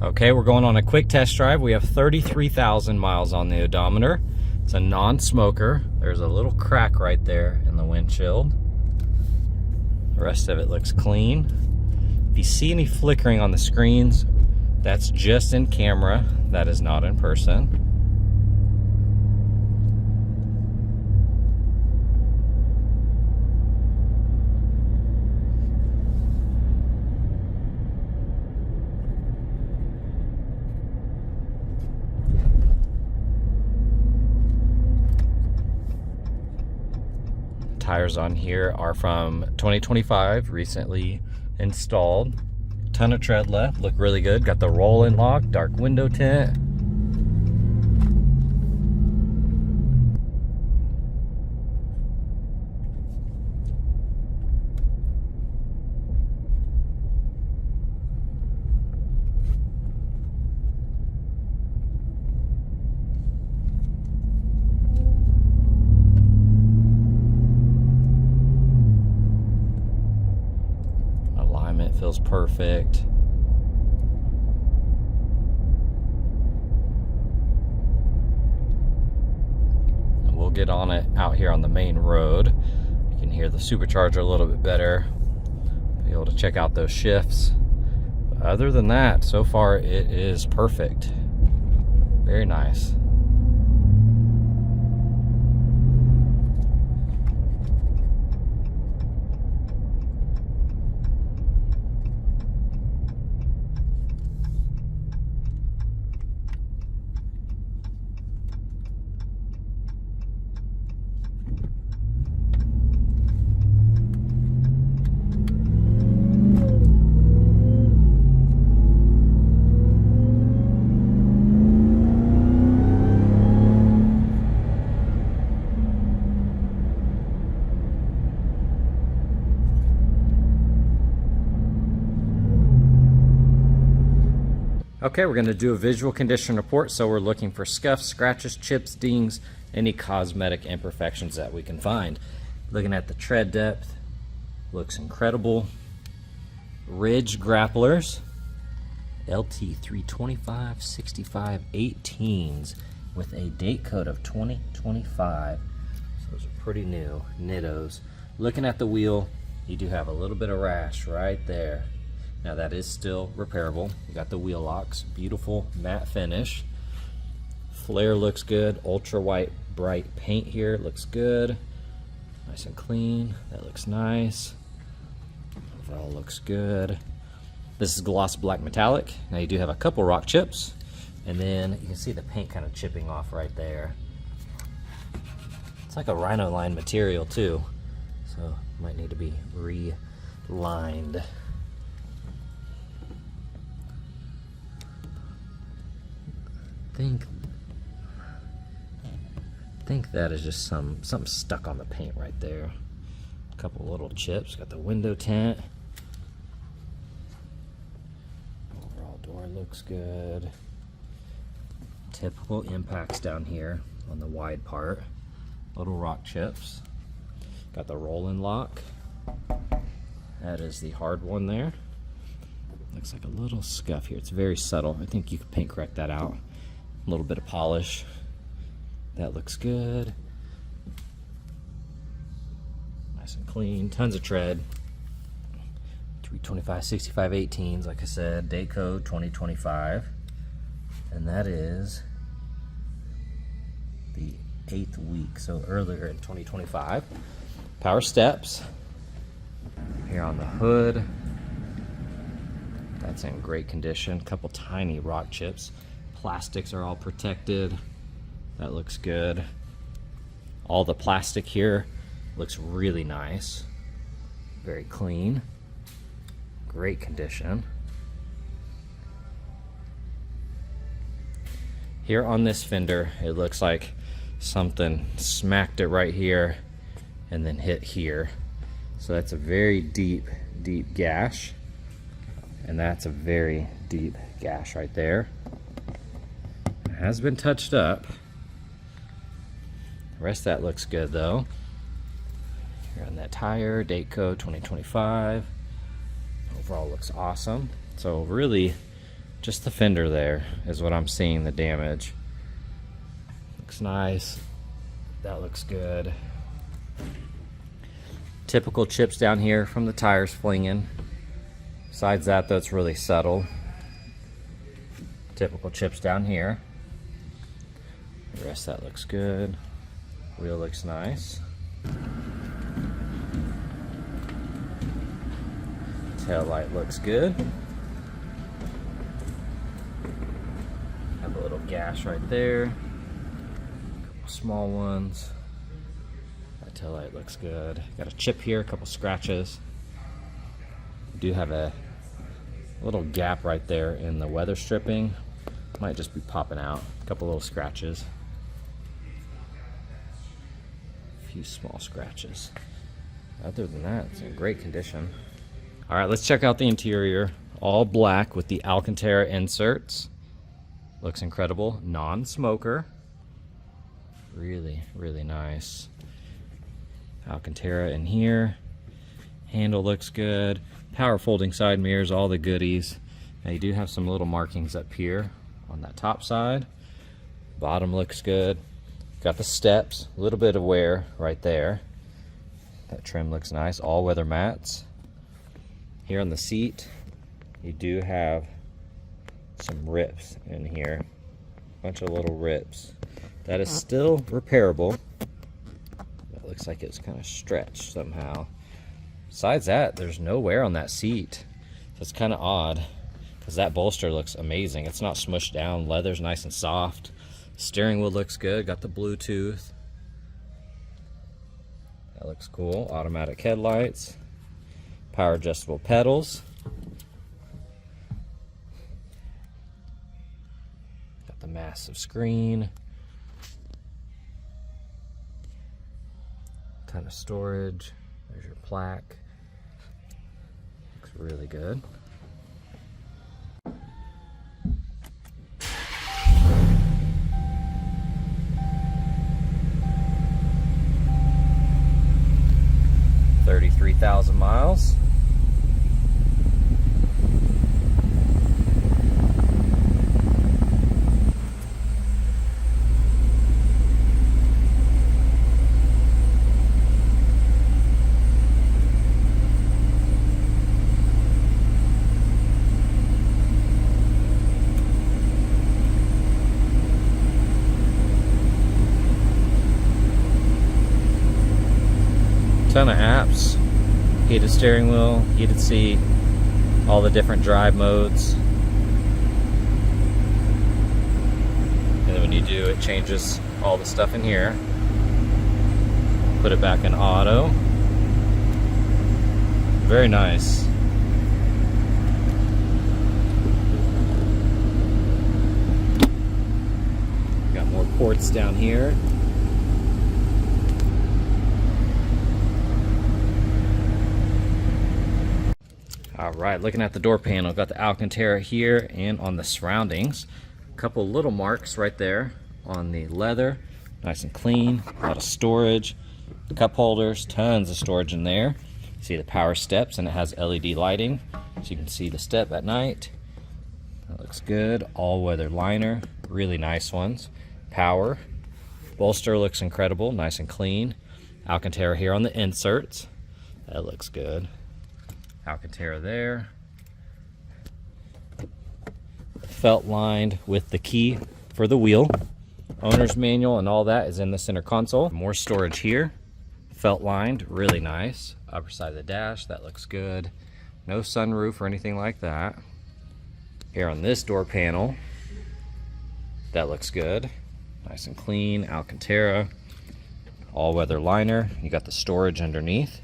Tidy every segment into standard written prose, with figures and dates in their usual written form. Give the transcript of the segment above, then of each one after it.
Okay, we're going on a quick test drive. We have 33,000 miles on the odometer. It's a non-smoker. There's a little crack right there in the windshield. The rest of it looks clean. If you see any flickering on the screens, that's just in camera. That is not in person. Tires on here are from 2025, recently installed. Ton of tread left, look really good. Got the roll-in lock, dark window tint. Feels perfect. And we'll get on it out here on the main road. You can hear the supercharger a little bit better. Be able to check out those shifts. But other than that, so far it is perfect. Very nice. Okay, we're going to do a visual condition report, so we're looking for scuffs, scratches, chips, dings, any cosmetic imperfections that we can find. Looking at the tread depth, looks incredible. Ridge grapplers, LT325-65-18s with a date code of 2025. So those are pretty new, Nittos. Looking at the wheel, you do have a little bit of rash right there. Now that is still repairable. You got the wheel locks, beautiful matte finish. Flare looks good, ultra white bright paint here, looks good. Nice and clean, that looks nice. Overall looks good. This is gloss black metallic. Now you do have a couple rock chips, and then you can see the paint kind of chipping off right there. It's like a rhino line material too, so might need to be relined. I think that is just something stuck on the paint right there. A couple little chips. Got the window tint. Overall door looks good. Typical impacts down here on the wide part. Little rock chips. Got the roll-in lock. That is the hard one there. Looks like a little scuff here. It's very subtle. I think you could paint correct that out. A little bit of polish. That looks good. Nice and clean. Tons of tread. 325-65-18s, like I said. Date code 2025. And that is the 8th week, so earlier in 2025. Power steps. Here on the hood. That's in great condition. Couple tiny rock chips. Plastics are all protected. That looks good. All the plastic here looks really nice. Very clean. Great condition. Here on this fender, it looks like something smacked it right here and then hit here. So that's a very deep gash. And that's a very deep gash right there. It has been touched up. The rest of that looks good though. Here on that tire, date code 2025. Overall looks awesome. So really Just the fender there is what I'm seeing the damage. Looks nice. That looks good. Typical chips down here from the tires flinging. Besides that, though, it's really subtle. Typical chips down here. The rest of that looks good. Wheel looks nice. Tail light looks good. Have a little gash right there. A couple small ones. That tail light looks good. Got a chip here, a couple scratches. Do have a little gap right there in the weather stripping. Might just be popping out. A couple little scratches. A few small scratches. Other than that, it's in great condition. All right, let's check out the interior. All black with the Alcantara inserts. Looks incredible. Non-smoker. Really, really nice. Alcantara in here. Handle looks good. Power folding side mirrors, all the goodies. Now you do have some little markings up here on that top side. Bottom looks good. Got the steps, a little bit of wear right there. That trim looks nice. All weather mats. Here on the seat, you do have some rips in here. Bunch of little rips. That is still repairable. That looks like it's kind of stretched somehow. Besides that, there's no wear on that seat. So it's kind of odd because that bolster looks amazing. It's not smushed down. Leather's nice and soft. Steering wheel looks good. Got the Bluetooth. That looks cool. Automatic headlights. Power adjustable pedals. Got the massive screen. Ton of storage. There's your plaque. Looks really good. $33,000 miles. Ton of apps, heated steering wheel, heated seat, all the different drive modes. And then when you do, it changes all the stuff in here. Put it back in auto. Very nice. Got more ports down here. All right, looking at the door panel, got the Alcantara here and on the surroundings. A couple little marks right there on the leather, nice and clean. A lot of storage, cup holders, tons of storage in there. See the power steps, and it has LED lighting, so you can see the step at night. That looks good. All-weather liner, really nice ones. Power, bolster looks incredible, nice and clean. Alcantara here on the inserts, that looks good. Alcantara there. Felt lined with the key for the wheel. Owner's manual and all that is in the center console. More storage here. Felt lined, really nice. Upper side of the dash, that looks good. No sunroof or anything like that. Here on this door panel, that looks good. Nice and clean, Alcantara. All-weather liner. You got the storage underneath.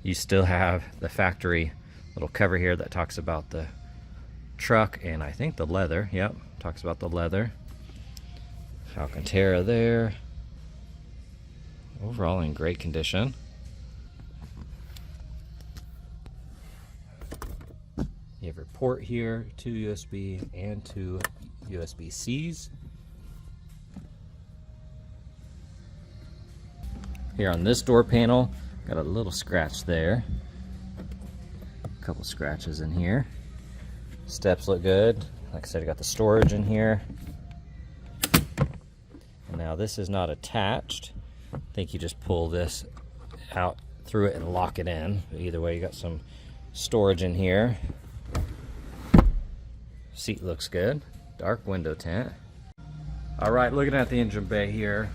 You still have the factory little cover here that talks about the truck and I think the leather. Yep, talks about the leather. Alcantara there. Overall in great condition. You have your port here, 2 USB and 2 USB-Cs. Here on this door panel, got a little scratch there. A couple scratches in here. Steps look good. Like I said, I got the storage in here. And now this is not attached. I think you just pull this out through it and lock it in. But either way, you got some storage in here. Seat looks good. Dark window tint. All right, looking at the engine bay here.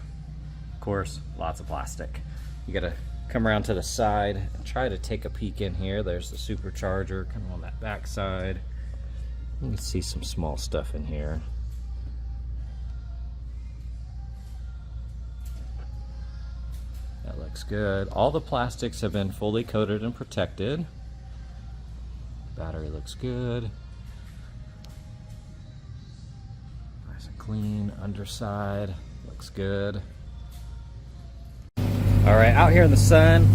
Of course, lots of plastic. You gotta come around to the side and try to take a peek in here. There's the supercharger kind of on that back side. You can see some small stuff in here. That looks good. All the plastics have been fully coated and protected. Battery looks good. Nice and clean. Underside looks good. All right, out here in the sun,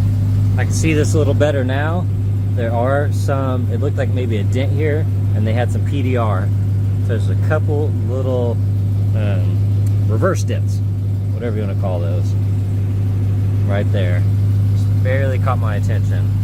I can see this a little better now. There are some, it looked like maybe a dent here, and they had some PDR. So there's a couple little reverse dents, whatever you want to call those, right there. Just barely caught my attention.